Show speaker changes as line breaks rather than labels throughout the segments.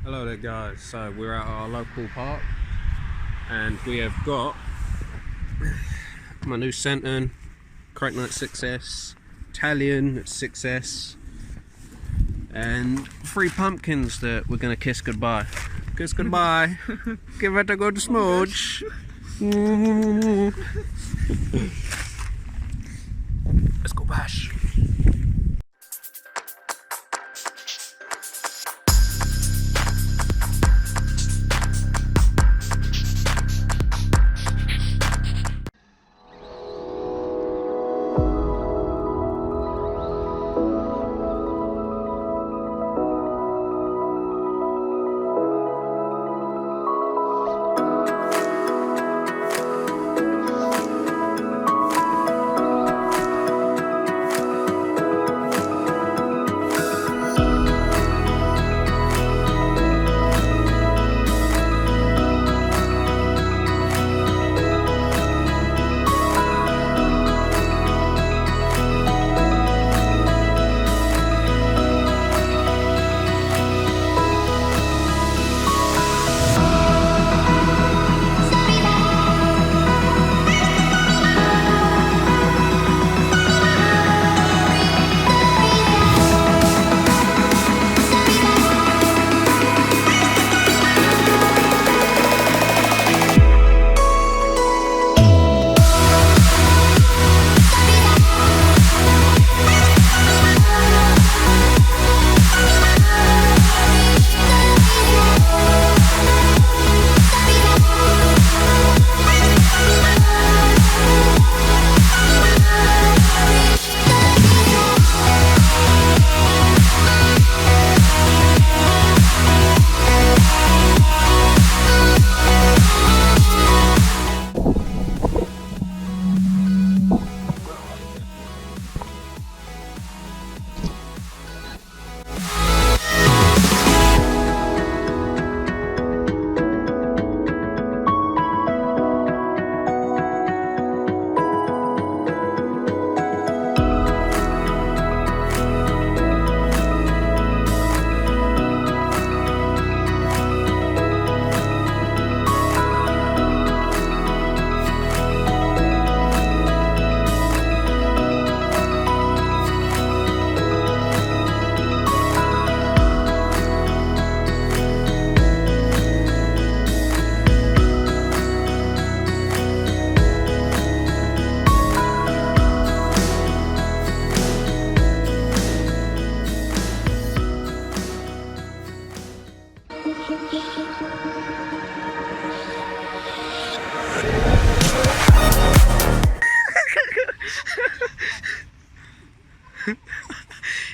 Hello there guys, so we're at our local park and we have got my new senton, Crate Night 6S, Italian 6S and 3 pumpkins that we're going to kiss goodbye. Kiss goodbye. Give it a good smooch. Let's go bash.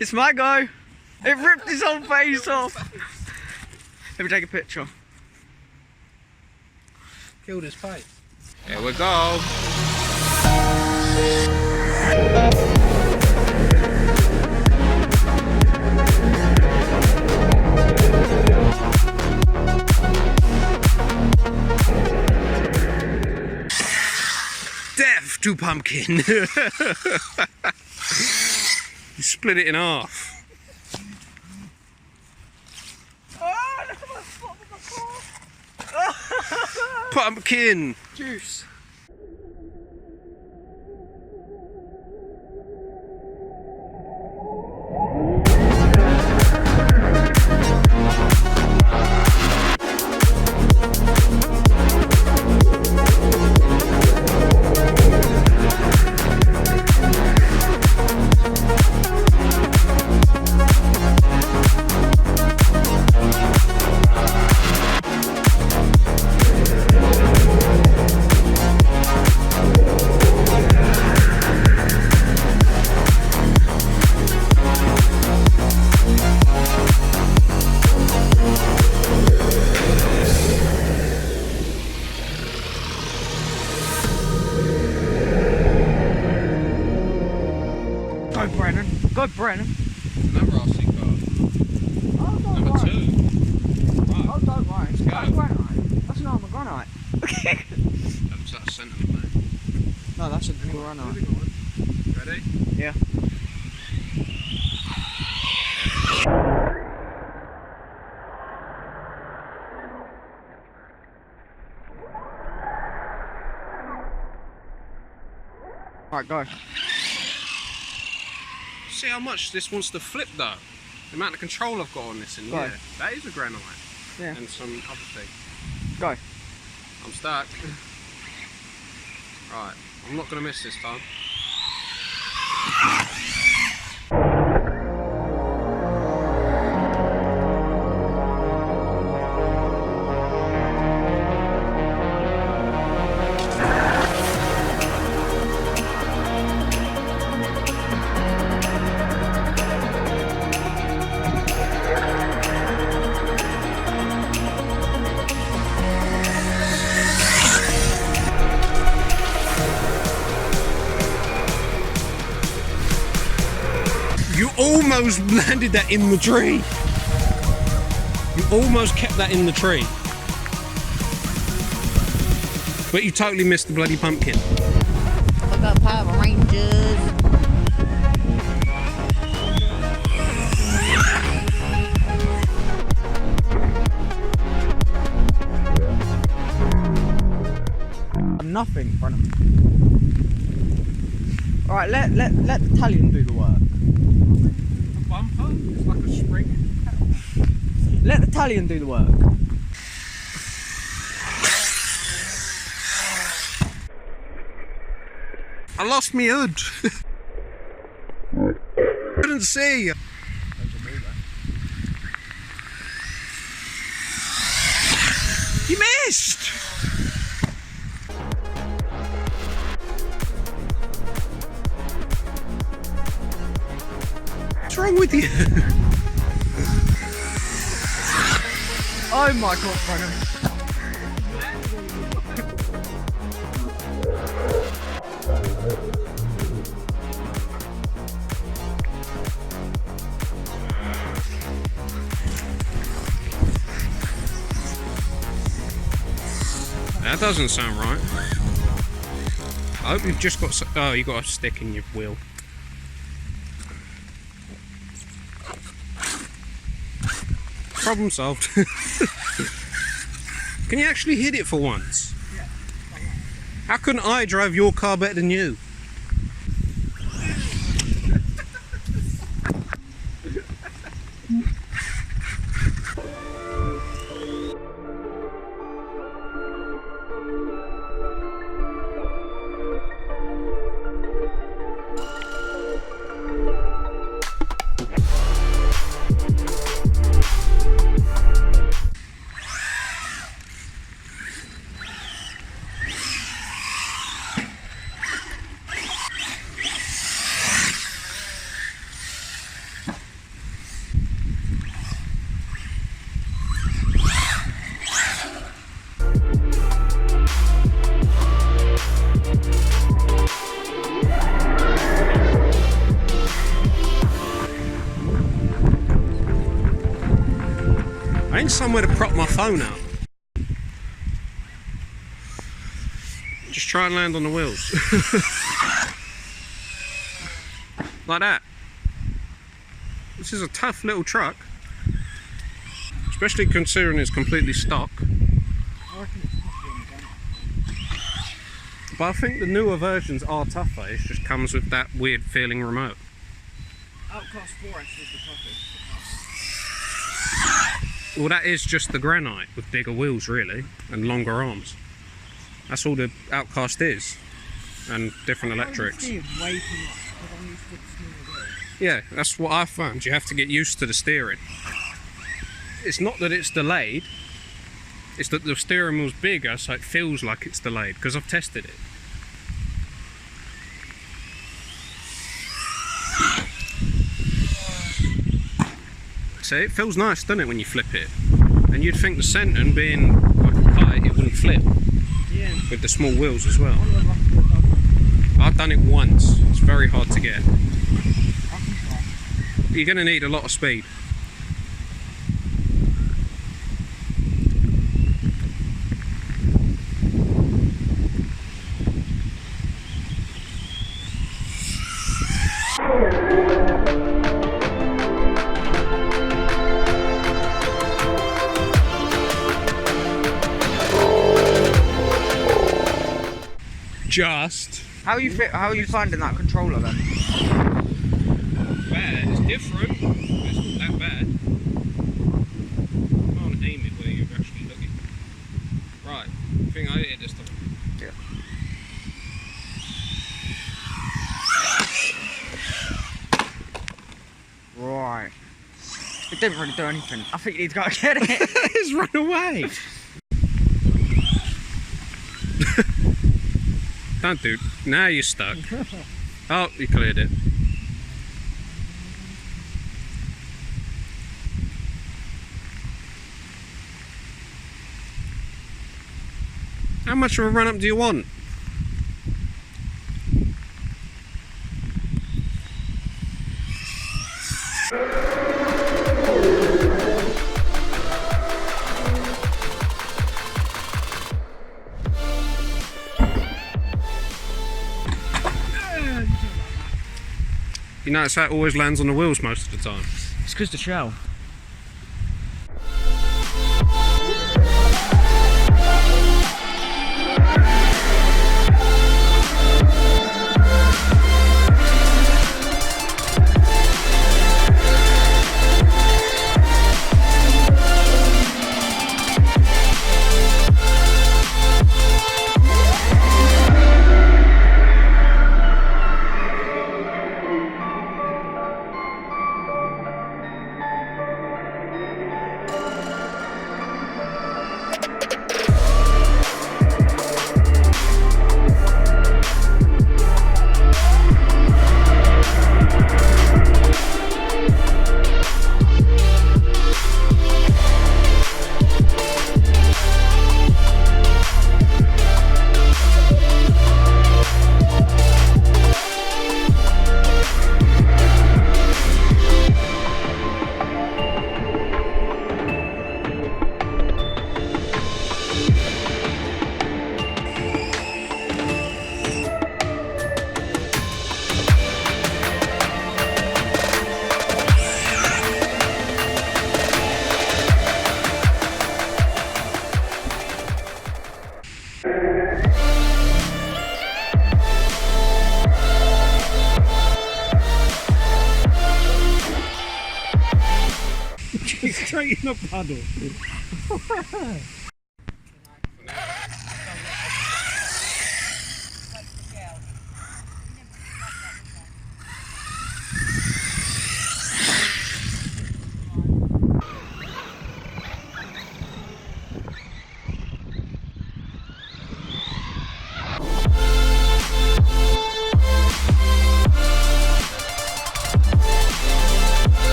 It's my go. It ripped his whole face off. Let me take a picture.
Killed his face. Here we go. Death to pumpkin. You split it in half.
Oh, look at my foot with my paw.
Pumpkin
Juice. Go Brennan, go Brennan.
Another RC car.
Oh, don't
Number
worry.
2. Right.
Oh, don't worry.
Let's go.
That's granite. That's an armour granite.
That's that senton, mate.
No, that's a granite.
Ready?
Yeah. Right, go.
See how much this wants to flip though. The amount of control I've got on this in here. That is a granite.
Yeah.
And some other thing.
Go.
I'm stuck. Right, I'm not going to miss this time. You almost landed that in the tree. You almost kept that in the tree. But you totally missed the bloody pumpkin.
Look up Power Rangers.
Nothing in front of me. Alright, let the Italian do the work.
The bumper is like a spring.
Let the Italian do the work.
I lost my hood. Couldn't see. You missed. What's wrong with you?
Oh my god, Brennan.
That doesn't sound right. I hope you've just got. Oh, you got a stick in your wheel. Problem solved. Can you actually hit it for once?
Yeah.
How couldn't I drive your car better than you? I need somewhere to prop my phone up. Just try and land on the wheels. Like that. This is a tough little truck. Especially considering it's completely stock. But I think the newer versions are tougher. It just comes with that weird feeling remote.
Outcast 4S is the toughest.
Well, that is just the granite with bigger wheels, really, and longer arms. That's all the Outcast is, and different electrics.
Way too much, because I'm used to the smaller wheels.
Yeah, that's what I found. You have to get used to the steering. It's not that it's delayed, it's that the steering wheel's bigger, so it feels like it's delayed, because I've tested it. So it feels nice, doesn't it, when you flip it? And you'd think the senton, being like a kite, it wouldn't flip.
Yeah.
With the small wheels as well. I've done it once. It's very hard to get. You're going to need a lot of speed. Just.
How are you finding that controller then?
Bad. It's different, but it's not that bad. I can't aim it where you're actually looking. Right. I think I hit it this time.
Yeah. Right. It didn't really do anything. I think you need to go and get it.
It's run away. Don't do. Now you're stuck. Oh, you cleared it. How much of a run up do you want? You notice that always lands on the wheels most of the time.
It's because the shell.
Straight in the puddle.